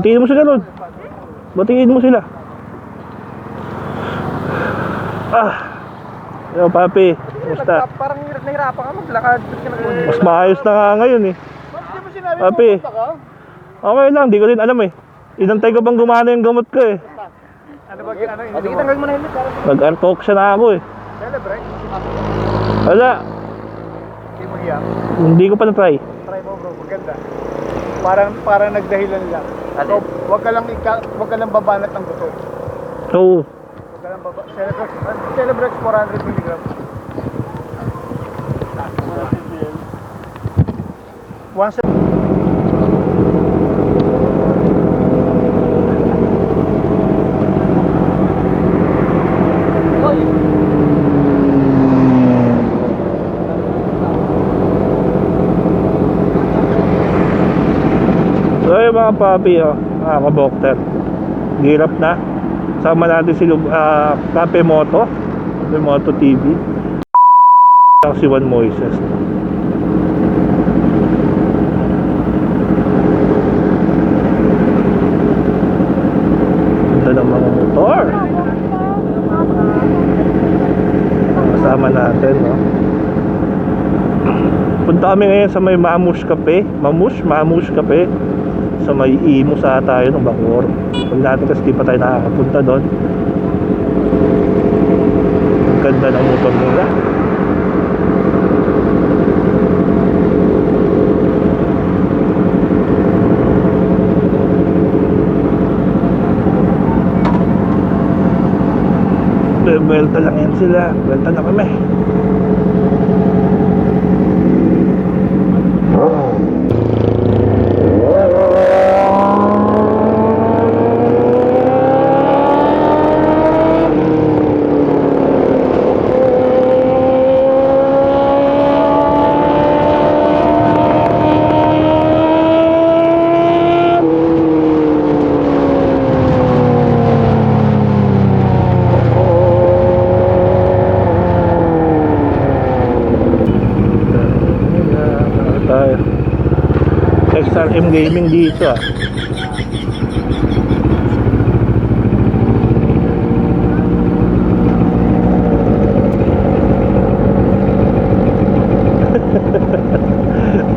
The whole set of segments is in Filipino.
Batiin mo sila ron. Batiin mo sila. Yo, papi. Basta. Parang nahirapan ka maglakad. Mas maayos na nga ngayon eh. Papi. Okay lang, di ko din alam eh. Inantay ko bang gumana yung gamot ko eh. Ano ba? Sige, tanggal mo na helmet. Nag-artok siya na ako eh. Celebrate. Wala. Hindi mo hiya. Hindi ko pa na-try. Try mo bro, maganda. Parang nagdahilan lang. So, wag ka lang babanat ng buto. So, Wag ka lang Celebrate 400 mg. Once so yung mga papi, mga kabokter, hirap na. Sama natin si Cafe Moto TV, si Juan Moises. Ganda ng mga motor. Kasama natin, no? Punta kami ngayon sa may Mamush Cafe. Mamush Cafe. Sa may Imus tayo ng Bacoor. Pag natin kasi di pa tayo nakakapunta doon. Ganda ng motor nila. Belta lang yan sila. Belta na kami. XRM Gaming dito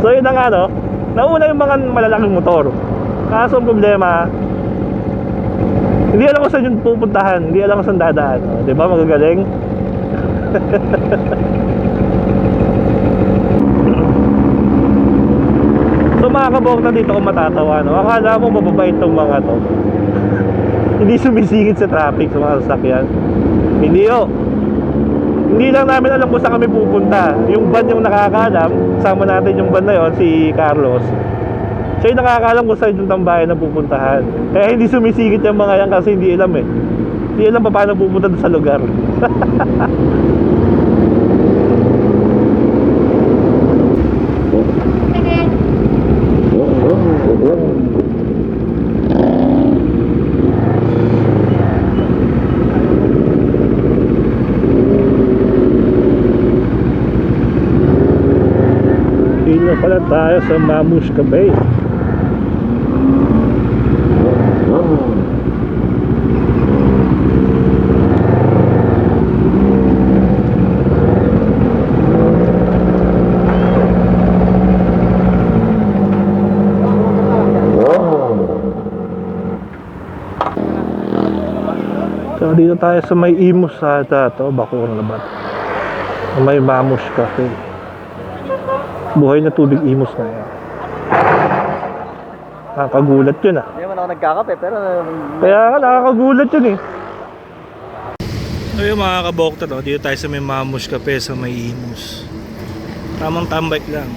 So yun na nga, no? Nauna yung mga malalaking motor. Kaso ang problema, hindi alam ko saan yung pupuntahan. Hindi alam ko saan dadaan, no? Diba magagaling? So mga kabok na dito kung matatawa, no? Akala mo mababait tong mga to. Hindi sumisingit sa traffic sa mga sasakyan. Hindi yo. Hindi lang namin alam kung saan kami pupunta. Yung van yung nakakaalam. Sama natin yung van na yon, si Carlos. Siya yung nakakaalam kung saan yung tambayan na pupuntahan. Kaya hindi sumisingit yung mga yan kasi hindi alam eh. Hindi alam pa paano pupunta sa lugar. Dito pala tayo sa Mamush Cafe. So dito tayo sa may Imus sa to, Bacoor na ba? Sa may Mamush Cafe. Buhay na tubig Imus na yan. Nakakagulat yun Hindi naman ako nagkakape pero kaya nga nakakagulat yun eh. So yung mga kabokta, no? Dito tayo sa may Mamush Cafe sa may Imus. Tamang tambay lang.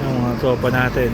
Yung mga tropa natin.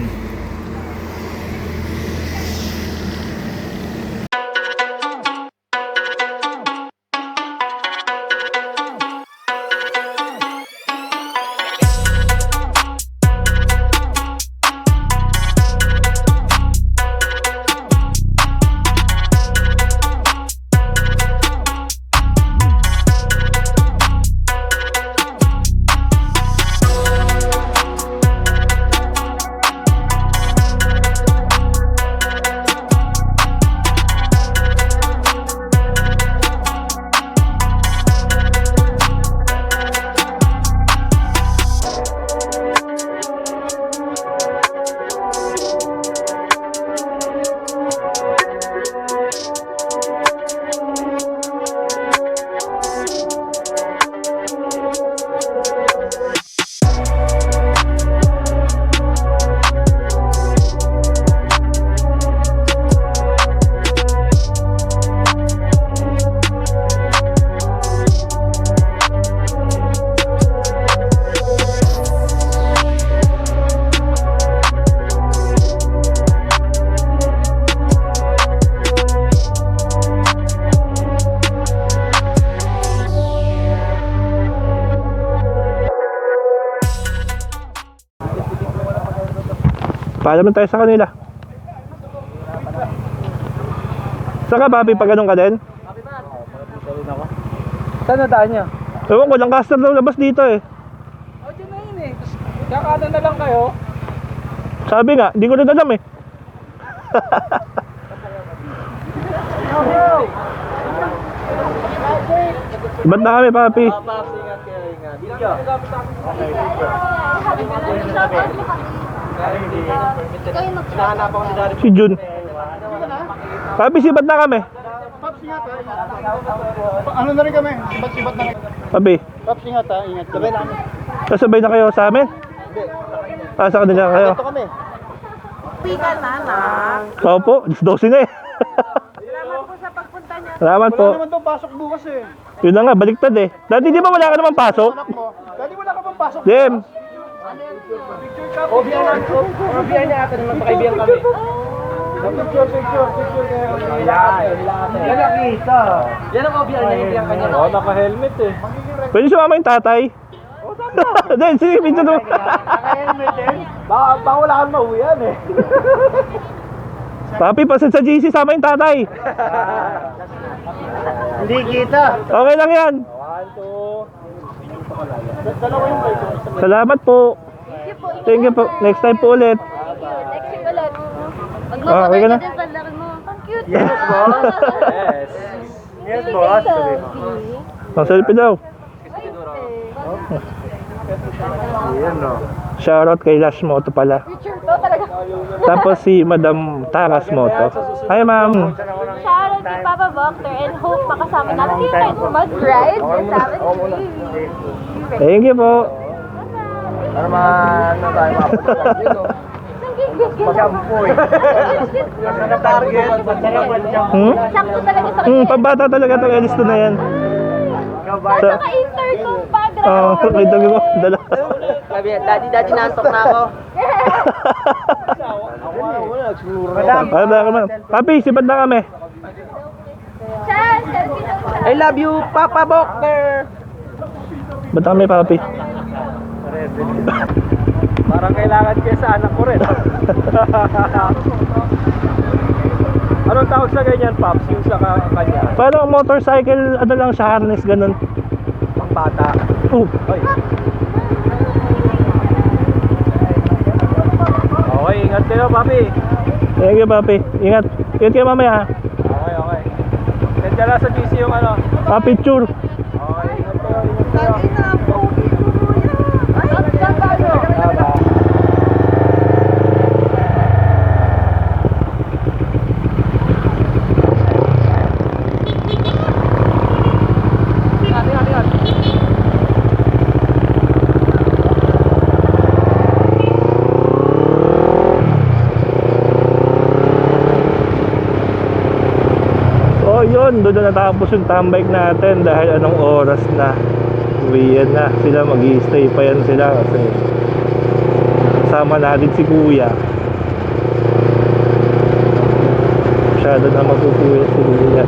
Paalam na tayo sa kanila. Saan ka, papi, pag ganun ka din? Saan nadaan niya? Ewan ko, Lancaster daw labas dito eh. O, dyan na yun eh. Kakanan na lang kayo. Sabi nga, hindi ko na alam eh. Ba't na kami, papi? Si Jun. Papi, sibat na kami. Paps, ingat ha. Ano na rin kami? Sibat-sibat na rin. Papi, Paps, ingat ha. Ingat. Sabay na kami. kasabay na kayo sa amin? Ah, sa kanila kayo. Ito kami. Uwi ka na, anak. Opo, 12 na eh. Salamat po sa pagpunta niya. Salamat Wala po. naman itong pasok bukas eh. Yun na nga, baliktad eh. Dati di ba wala ka naman pasok? Anak mo. Dati wala ka pang pasok. Dem. Obiyan lang ko. Obiyan niya ata naman pakaibigan kami. Picture kayo. Yan nakita. Yan ang obiyan niya, ibiyan kanya. Oo, naka-helmet eh. Pwede sumama yung tatay? Then, sige, picture mo. Naka-helmet eh. Baka wala kang mauwian eh. Papi, pasan sa GC, sama yung tatay. Hindi kita. Okay lang yan. 1, 2. Dalawa yung bike. Salamat po. Thank you po. Next time po ulit. Next week ulit. Ah, okay ka na? Magmamagay ka din sa laki mo. Ang cute. Yes, boss. Yes. Yes, boss. Ang selfie daw. Ayan no. Shoutout kay Lash Moto pala. Future to talaga. Tapos si Madam Taras Moto. Hi, ma'am. Shoutout kay Papa Voctor and hope makasama namin kayo tayo mag-ride sa amin. Thank you po. Para ano tayo makapunta. Yun no. Pag-ampoy. Target. Hmm? Sakto talaga sa Hmm, kanya. pambata talaga itong Elisto na yan. Sa ka-intercom pa, Oo, may dami mo. Dala. Sabi, daddy, nantok na ako. Ano ba naman? Papi, sipad na kami. Chan, selfie daw siya. I love you, Papa Bokter. Ba't kami, papi? Parang kailangan kayo sa anak ko rin. Anong tawag sa ganyan, Pops? Yung sa kanya? Parang motorcycle, ano lang sa harness, ganun. Pang bata. Ay. Okay, ingat kayo, papi. Thank you, papi. Ingat. Ingat kayo mamaya, ha? Okay. Send ka lang sa GC yung ano. Ah, picture. Okay, ingat kayo. So yun, doon na natapos yung tambike natin dahil anong oras na. Uwian na sila, mag-i-stay pa yan sila kasi kasama natin si kuya. Masyado na magpupuwi si kuya.